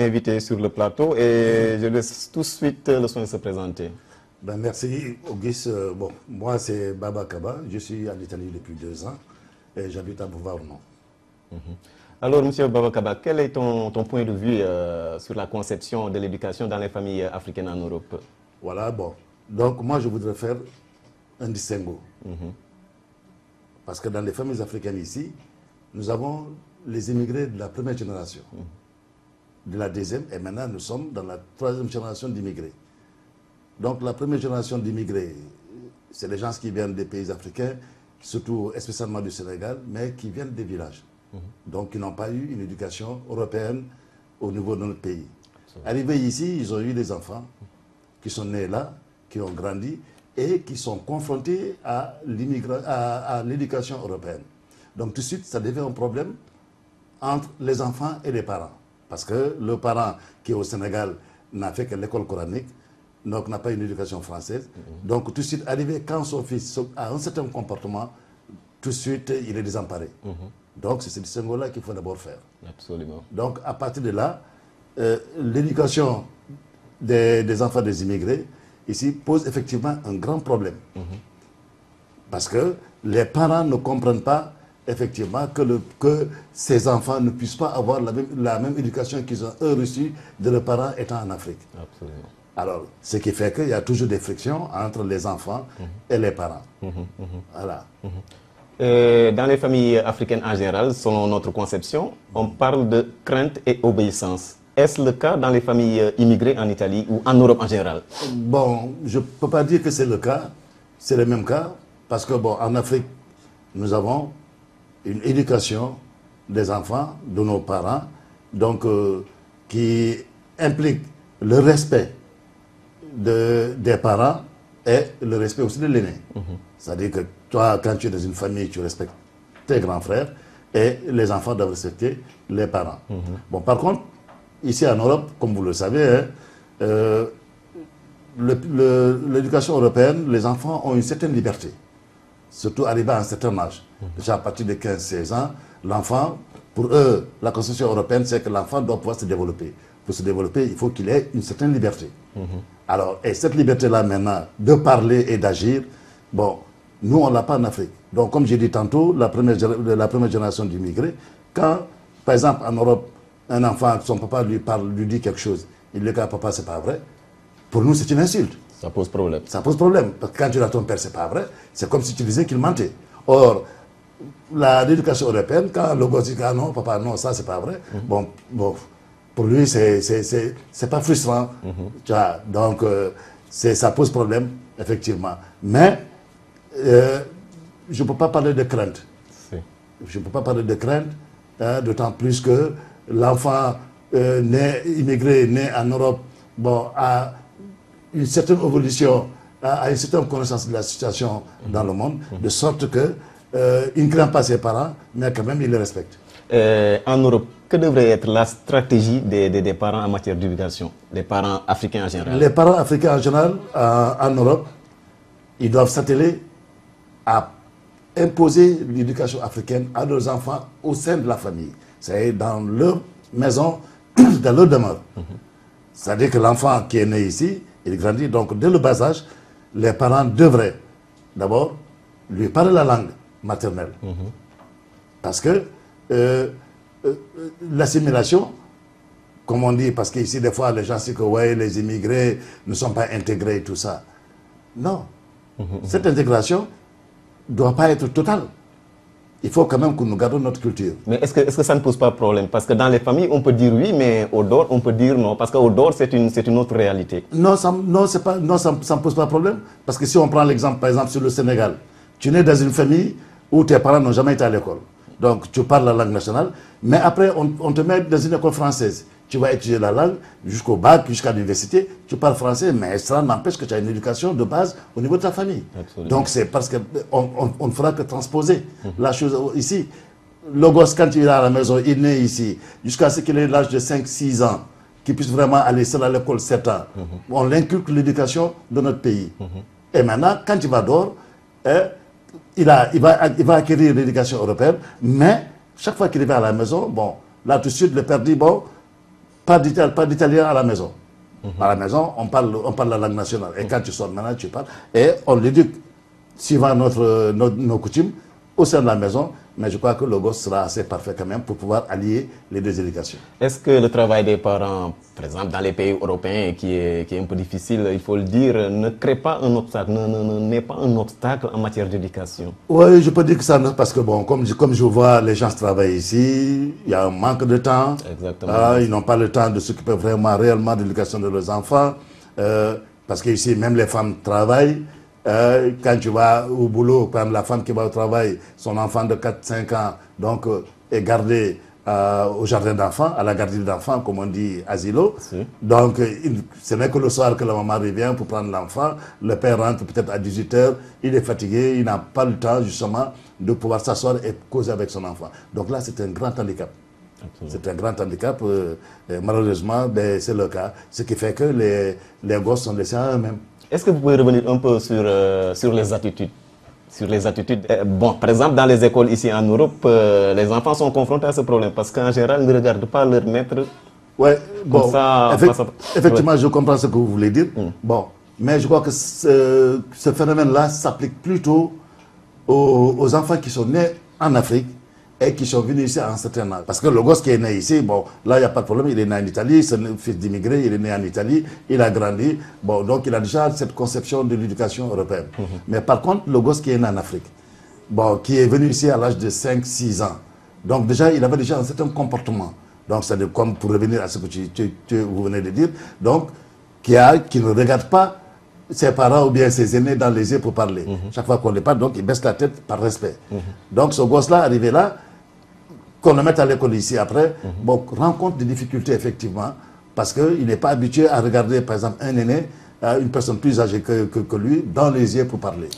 invité sur le plateau et je laisse tout de suite le soin de se présenter. Ben merci Auguste. Bon, moi c'est Baba Kaba, je suis en Italie depuis 2 ans et j'habite à Bouvard-Ornon. Alors, M. Baba Kaba, quel est ton point de vue sur la conception de l'éducation dans les familles africaines en Europe? Voilà, bon. Donc moi je voudrais faire un distinguo. Parce que dans les familles africaines ici, nous avons les immigrés de la première génération, de la deuxième, et maintenant nous sommes dans la troisième génération d'immigrés. Donc la première génération d'immigrés, c'est les gens qui viennent des pays africains, surtout spécialement du Sénégal, mais qui viennent des villages. Donc qui n'ont pas eu une éducation européenne au niveau de notre pays. Arrivés ici, ils ont eu des enfants qui sont nés là, qui ont grandi et qui sont confrontés à l'éducation européenne. Donc tout de suite, ça devient un problème entre les enfants et les parents. Parce que le parent qui est au Sénégal n'a fait que l'école coranique, donc n'a pas une éducation française. Donc tout de suite, arrivé quand son fils a un certain comportement, tout de suite, il est désemparé. Donc c'est ce distinguo-là qu'il faut d'abord faire. Absolument. Donc à partir de là, l'éducation des enfants des immigrés, ici, pose effectivement un grand problème. Parce que les parents ne comprennent pas effectivement que ces enfants ne puissent pas avoir la même éducation qu'ils ont eux reçue de leurs parents étant en Afrique. Absolument. Alors, ce qui fait qu'il y a toujours des frictions entre les enfants et les parents. Voilà. Dans les familles africaines en général, selon notre conception, on parle de crainte et obéissance. Est-ce le cas dans les familles immigrées en Italie ou en Europe en général? Bon, je ne peux pas dire que c'est le cas. C'est le même cas. Parce que, bon, en Afrique, nous avons une éducation des enfants, de nos parents, donc qui implique le respect des parents et le respect aussi de l'aîné. C'est-à-dire que toi, quand tu es dans une famille, tu respectes tes grands frères et les enfants doivent respecter les parents. Bon, par contre, ici en Europe, comme vous le savez, l'éducation européenne, les enfants ont une certaine liberté, surtout arrivé à un certain âge. Déjà à partir de 15-16 ans, l'enfant, pour eux, la constitution européenne, c'est que l'enfant doit pouvoir se développer. Pour se développer, il faut qu'il ait une certaine liberté. Alors, et cette liberté-là maintenant, de parler et d'agir, bon, nous, on ne l'a pas en Afrique. Donc, comme j'ai dit tantôt, la première génération d'immigrés, quand, par exemple, en Europe, un enfant, son papa lui dit quelque chose, il dit que papa, c'est pas vrai. Pour nous, c'est une insulte. Ça pose problème. Ça pose problème. Parce que quand tu dis à ton père, c'est pas vrai, c'est comme si tu disais qu'il mentait. Or, l'éducation européenne, quand le gosse dit ah non, papa, non, ça, c'est pas vrai, bon, pour lui, c'est pas frustrant. Tu vois, donc, ça pose problème, effectivement. Mais, je ne peux pas parler de crainte. Je ne peux pas parler de crainte, d'autant plus que l'enfant immigré, né en Europe, bon, a une certaine évolution, a une certaine connaissance de la situation dans le monde, de sorte que il ne craint pas ses parents, mais quand même il les respecte. En Europe, que devrait être la stratégie des parents en matière d'éducation, des parents africains en général? Les parents africains en général, en Europe, ils doivent s'atteler à imposer l'éducation africaine à leurs enfants au sein de la famille. C'est dans leur maison, dans leur demeure. C'est-à-dire que l'enfant qui est né ici, il grandit, donc dès le bas âge, les parents devraient d'abord lui parler la langue maternelle. Parce que l'assimilation, comme on dit, parce qu'ici des fois les gens disent que ouais, les immigrés ne sont pas intégrés et tout ça. Non. Cette intégration ne doit pas être totale. Il faut quand même que nous gardons notre culture. Mais est-ce que ça ne pose pas problème? Parce que dans les familles, on peut dire oui, mais au dehors, on peut dire non. Parce qu'au dehors, c'est une autre réalité. Non, ça ne pose pas problème. Parce que si on prend l'exemple, par exemple, sur le Sénégal, tu nais dans une famille où tes parents n'ont jamais été à l'école. Donc, tu parles la langue nationale, mais après, on te met dans une école française. Tu vas étudier la langue jusqu'au bac, jusqu'à l'université. Tu parles français, mais cela n'empêche que tu as une éducation de base au niveau de ta famille. Absolument. Donc, c'est parce qu'on ne fera que transposer la chose ici. Le gosse, quand il est à la maison, il naît ici, jusqu'à ce qu'il ait l'âge de 5-6 ans, qu'il puisse vraiment aller seul à l'école 7 ans. On l'inculque l'éducation de notre pays. Et maintenant, quand il va dehors, il va acquérir l'éducation européenne, mais chaque fois qu'il est à la maison, bon, là tout de suite, le père dit, bon, pas d'italien à la maison. À la maison, on parle la langue nationale. Et quand tu sors maintenant, tu parles. Et on l'éduque suivant nos coutumes au sein de la maison. Mais je crois que le gosse sera assez parfait quand même pour pouvoir allier les deux éducations. Est-ce que le travail des parents, par exemple dans les pays européens, qui est un peu difficile, il faut le dire, ne crée pas un obstacle, n'est pas un obstacle en matière d'éducation? Oui, je peux dire que ça, parce que bon, comme je vois les gens travaillent ici, il y a un manque de temps. Exactement. Ils n'ont pas le temps de s'occuper réellement de l'éducation de leurs enfants. Parce qu'ici, même les femmes travaillent. Quand tu vas au boulot, quand la femme qui va au travail, son enfant de 4-5 ans donc, est gardé au jardin d'enfants, à la garderie d'enfants, comme on dit, asilo. Si. Donc, ce n'est que le soir que la maman revient pour prendre l'enfant. Le père rentre peut-être à 18 h, il est fatigué, il n'a pas le temps justement de pouvoir s'asseoir et causer avec son enfant. Donc là, c'est un grand handicap. C'est un grand handicap. Malheureusement, ben, c'est le cas. Ce qui fait que les gosses sont laissés à eux-mêmes. Est-ce que vous pouvez revenir un peu sur les attitudes? Bon, par exemple, dans les écoles ici en Europe, les enfants sont confrontés à ce problème parce qu'en général, ils ne regardent pas leur maître. Ouais, bon, ça, effectivement, je comprends ce que vous voulez dire. Bon, mais je crois que ce phénomène-là s'applique plutôt aux enfants qui sont nés en Afrique et qui sont venus ici à un certain âge. Parce que le gosse qui est né ici, bon, là, il n'y a pas de problème, il est né en Italie, c'est un fils d'immigré, il est né en Italie, il a grandi, bon, donc il a déjà cette conception de l'éducation européenne. Mais par contre, le gosse qui est né en Afrique, bon, qui est venu ici à l'âge de 5-6 ans, donc déjà, il avait déjà un certain comportement. Donc, c'est comme pour revenir à ce que vous venez de dire, donc, qui ne regarde pas ses parents ou bien ses aînés dans les yeux pour parler. Chaque fois qu'on les parle, donc, il baisse la tête par respect. Donc, ce gosse-là, arrivé là, qu'on le mette à l'école ici après, bon, rencontre des difficultés effectivement, parce qu'il n'est pas habitué à regarder par exemple un aîné, une personne plus âgée que lui, dans les yeux pour parler.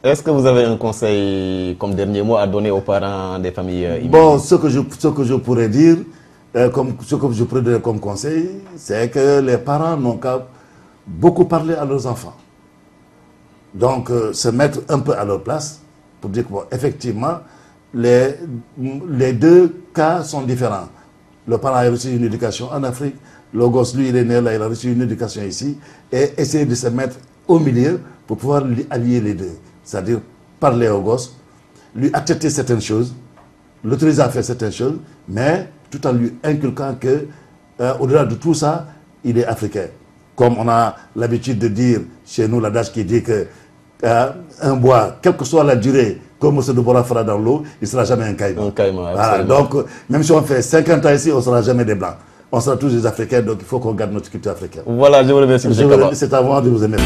Est-ce que vous avez un conseil comme dernier mot à donner aux parents des familles immigrées? Bon, ce que je pourrais dire, ce que je pourrais donner comme conseil, c'est que les parents n'ont qu'à beaucoup parler à leurs enfants. Donc, se mettre un peu à leur place pour dire que, bon, effectivement, les deux cas sont différents. Le parent a reçu une éducation en Afrique, le gosse, lui, il est né là, il a reçu une éducation ici, et essayer de se mettre au milieu pour pouvoir allier les deux. C'est-à-dire parler au gosse, lui accepter certaines choses, l'autoriser à faire certaines choses, mais tout en lui inculquant que, au-delà de tout ça, il est africain. Comme on a l'habitude de dire chez nous, l'adage qui dit que un bois, quelle que soit la durée, comme M. Debora fera dans l'eau, il ne sera jamais un caïman. Un caïman, voilà, donc, même si on fait 50 ans ici, on ne sera jamais des Blancs. On sera tous des Africains, donc il faut qu'on garde notre culture africaine. Voilà, je vous remercie. C'est à moi de vous aimer.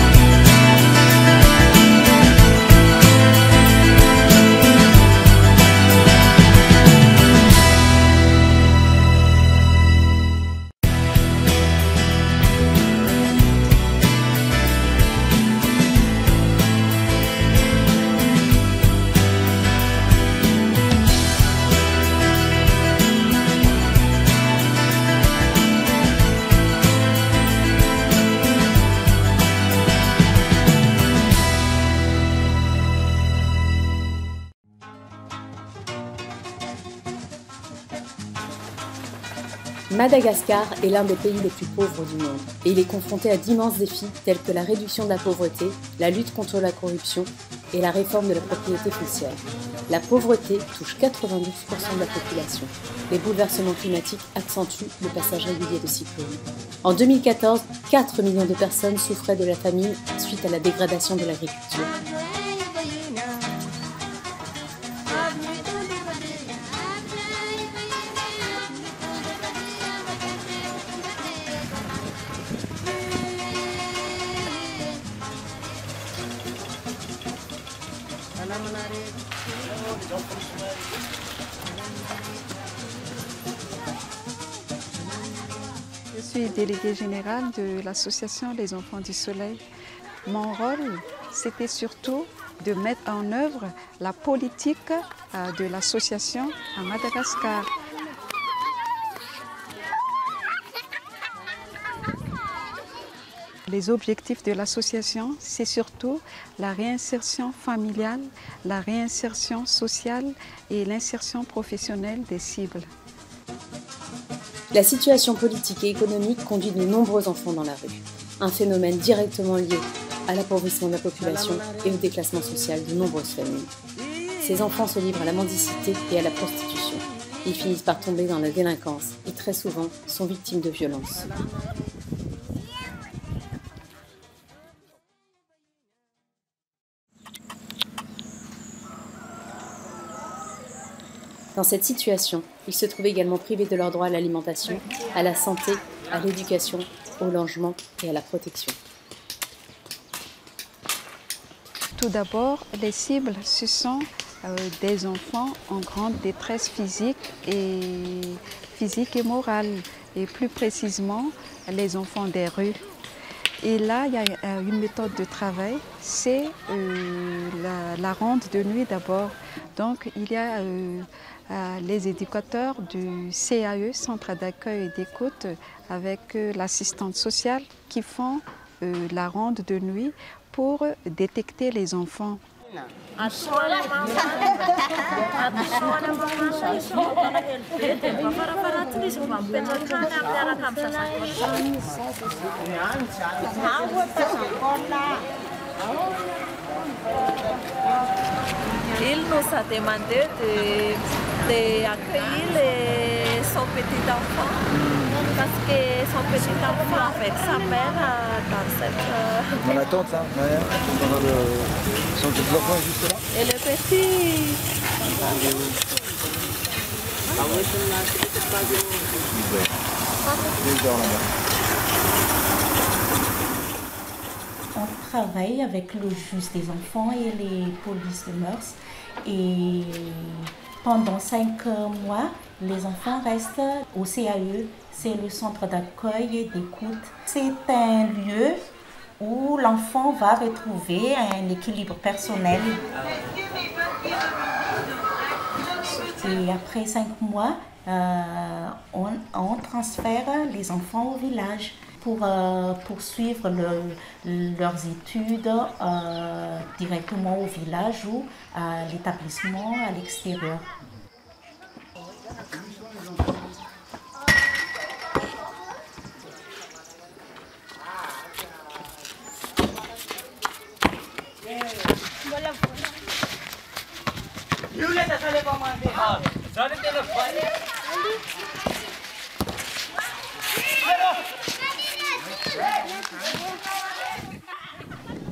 Madagascar est l'un des pays les plus pauvres du monde et il est confronté à d'immenses défis tels que la réduction de la pauvreté, la lutte contre la corruption et la réforme de la propriété foncière. La pauvreté touche 92% de la population. Les bouleversements climatiques accentuent le passage régulier de cyclones. En 2014, 4 millions de personnes souffraient de la famine suite à la dégradation de l'agriculture. Je suis déléguée générale de l'association Les Enfants du Soleil. Mon rôle, c'était surtout de mettre en œuvre la politique de l'association à Madagascar. Les objectifs de l'association, c'est surtout la réinsertion familiale, la réinsertion sociale et l'insertion professionnelle des cibles. La situation politique et économique conduit de nombreux enfants dans la rue. Un phénomène directement lié à l'appauvrissement de la population et au déclassement social de nombreuses familles. Ces enfants se livrent à la mendicité et à la prostitution. Ils finissent par tomber dans la délinquance et très souvent sont victimes de violences. Dans cette situation, ils se trouvent également privés de leur droit à l'alimentation, à la santé, à l'éducation, au logement et à la protection. Tout d'abord, les cibles, ce sont des enfants en grande détresse physique et morale, et plus précisément les enfants des rues. Et là, il y a une méthode de travail, c'est la ronde de nuit d'abord. Donc, il y a les éducateurs du CAE, Centre d'accueil et d'écoute, avec l'assistante sociale qui font la ronde de nuit pour détecter les enfants. Il nous a demandé d'accueillir son petit enfant parce que son petit enfant avec sa mère dans cette... Dans la tente là, ouais. Son petit enfant est juste là. Et le petit... On travaille avec le juge des enfants et les polices de mœurs. Et pendant 5 mois, les enfants restent au CAE, c'est le centre d'accueil et d'écoute. C'est un lieu où l'enfant va retrouver un équilibre personnel. Et après 5 mois, on transfère les enfants au village pour poursuivre leurs études directement au village ou à l'établissement à l'extérieur.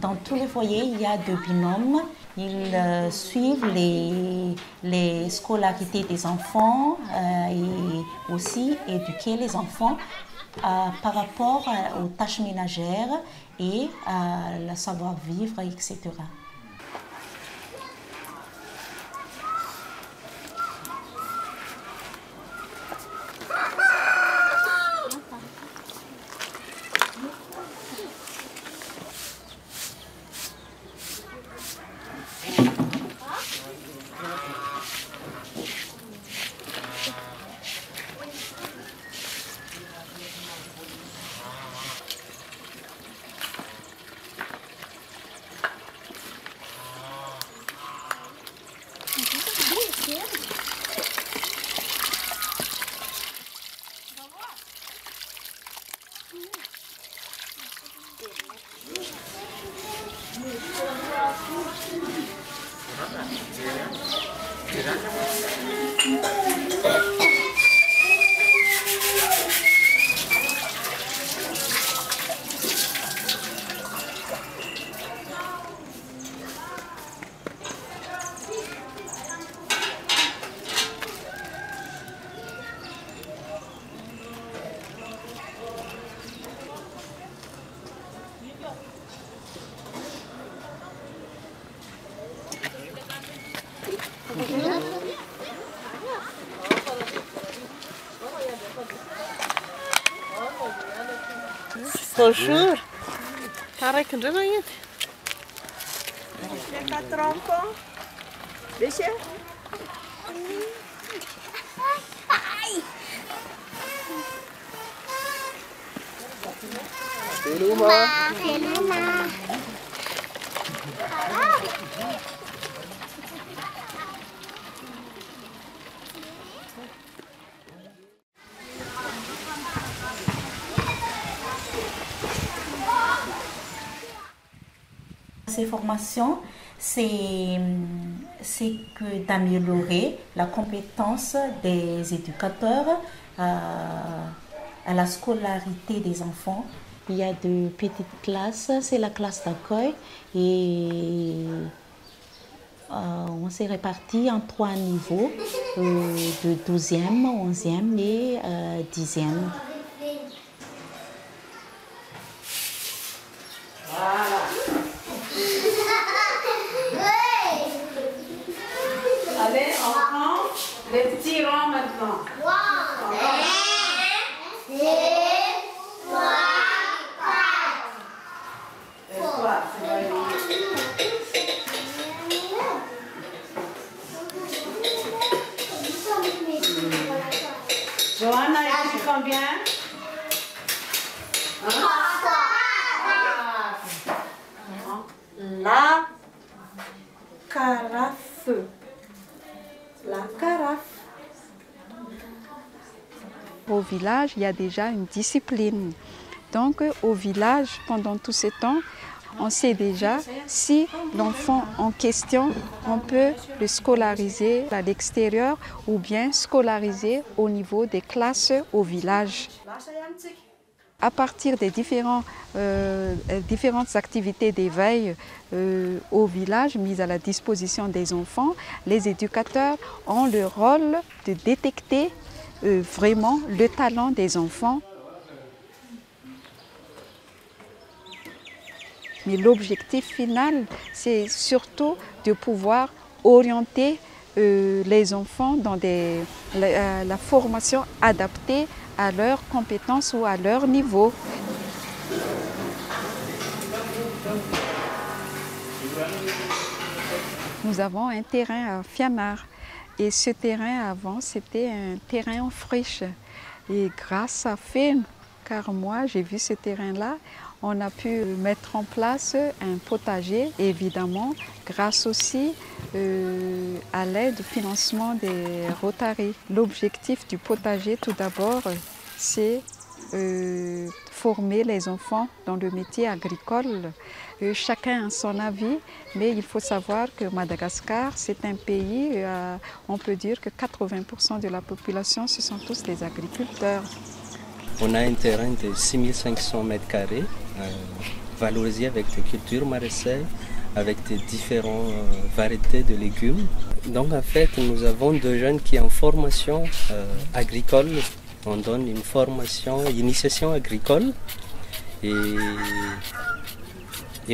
Dans tous les foyers, il y a 2 binômes. Ils suivent les scolarités des enfants et aussi éduquer les enfants par rapport aux tâches ménagères et à le savoir-vivre, etc. Bonjour. Para que não é? Fica tronco. Deixa. Ces formations, c'est que d'améliorer la compétence des éducateurs à la scolarité des enfants. Il y a de petites classes, c'est la classe d'accueil et on s'est répartis en 3 niveaux, de 12e, 11e et 10e. Voilà. Allez, on prend les petits rangs maintenant. 1, 2, 3, 4. Et toi, c'est validé. Johanna, tu combien? La carafe. La carafe. Au village, il y a déjà une discipline. Donc, au village, pendant tout ce temps, on sait déjà si l'enfant en question, on peut le scolariser à l'extérieur ou bien scolariser au niveau des classes au village. À partir des différentes activités d'éveil au village mises à la disposition des enfants, les éducateurs ont le rôle de détecter vraiment le talent des enfants. Mais l'objectif final, c'est surtout de pouvoir orienter les enfants dans la formation adaptée à leurs compétences ou à leur niveau. Nous avons un terrain à Fiamare et ce terrain avant c'était un terrain en friche. Et grâce à Finn, car moi j'ai vu ce terrain-là, on a pu mettre en place un potager, évidemment, grâce aussi à l'aide au financement des Rotary. L'objectif du potager, tout d'abord, c'est former les enfants dans le métier agricole. Chacun a son avis, mais il faut savoir que Madagascar, c'est un pays, on peut dire que 80% de la population, ce sont tous des agriculteurs. On a un terrain de 6500 m², valorisé avec des cultures maraîchères, avec des différentes variétés de légumes. Donc en fait, nous avons 2 jeunes qui sont en formation agricole. On donne une formation, initiation agricole et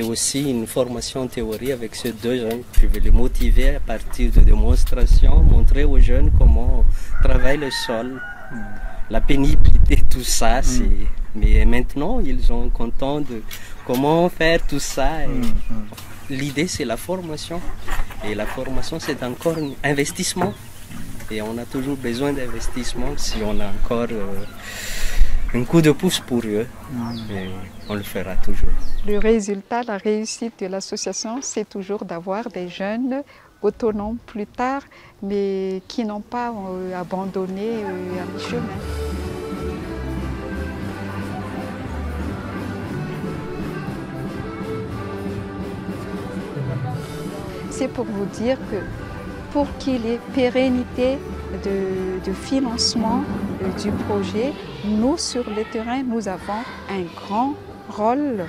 aussi une formation théorie avec ces 2 jeunes. Je vais les motiver à partir de démonstrations, montrer aux jeunes comment travailler le sol. La pénibilité, tout ça, mais maintenant ils sont contents de comment faire tout ça. L'idée c'est la formation et la formation c'est encore un investissement et on a toujours besoin d'investissement si on a encore un coup de pouce pour eux et on le fera toujours. Le résultat, la réussite de l'association, c'est toujours d'avoir des jeunes autonomes plus tard, mais qui n'ont pas abandonné à mi-chemin. C'est pour vous dire que pour qu'il y ait pérennité de financement du projet, nous sur le terrain, nous avons un grand rôle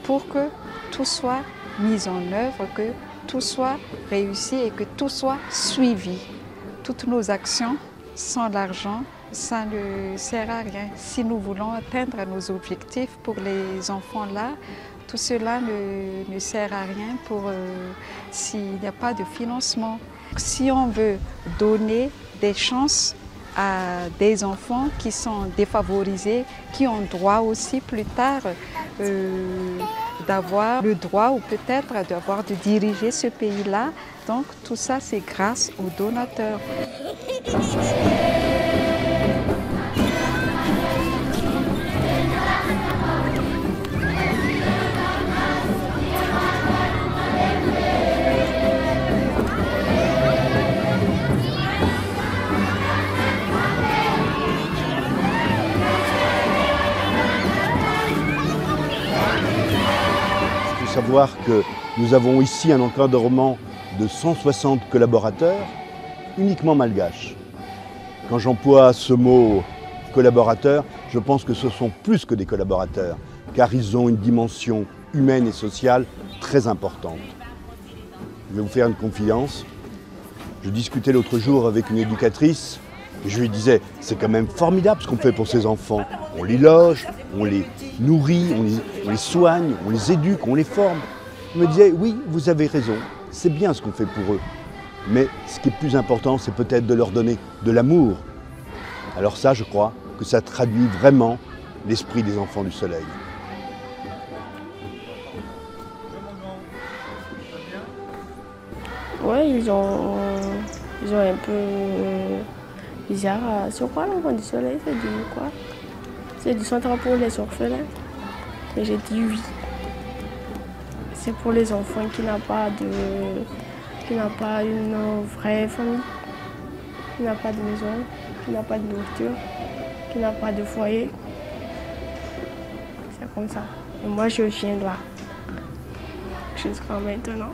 pour que tout soit mis en œuvre, que tout soit réussi et que tout soit suivi. Toutes nos actions, sans l'argent, ça ne sert à rien. Si nous voulons atteindre nos objectifs pour les enfants-là, tout cela ne sert à rien s'il n'y a pas de financement. Si on veut donner des chances à des enfants qui sont défavorisés, qui ont droit aussi plus tard d'avoir le droit ou peut-être d'avoir de diriger ce pays-là. Donc tout ça, c'est grâce aux donateurs. savoir que nous avons ici un encadrement de 160 collaborateurs, uniquement malgaches. Quand j'emploie ce mot collaborateur, je pense que ce sont plus que des collaborateurs, car ils ont une dimension humaine et sociale très importante. Je vais vous faire une confidence. Je discutais l'autre jour avec une éducatrice et je lui disais, c'est quand même formidable ce qu'on fait pour ces enfants. On les loge, on les nourrit, on les soigne, on les éduque, on les forme. Elle me disait, oui, vous avez raison, c'est bien ce qu'on fait pour eux. Mais ce qui est plus important, c'est peut-être de leur donner de l'amour. Alors ça, je crois que ça traduit vraiment l'esprit des enfants du soleil. Ouais, ils ont un peu bizarre. C'est quoi l'enfant du soleil? C'est du quoi? C'est du centre pour les orphelins. Et j'ai dit oui. C'est pour les enfants qui n'ont pas une vraie famille, qui n'ont pas de maison, qui n'ont pas de nourriture, qui n'ont pas de foyer. C'est comme ça. Et moi, je viens là jusqu'à maintenant.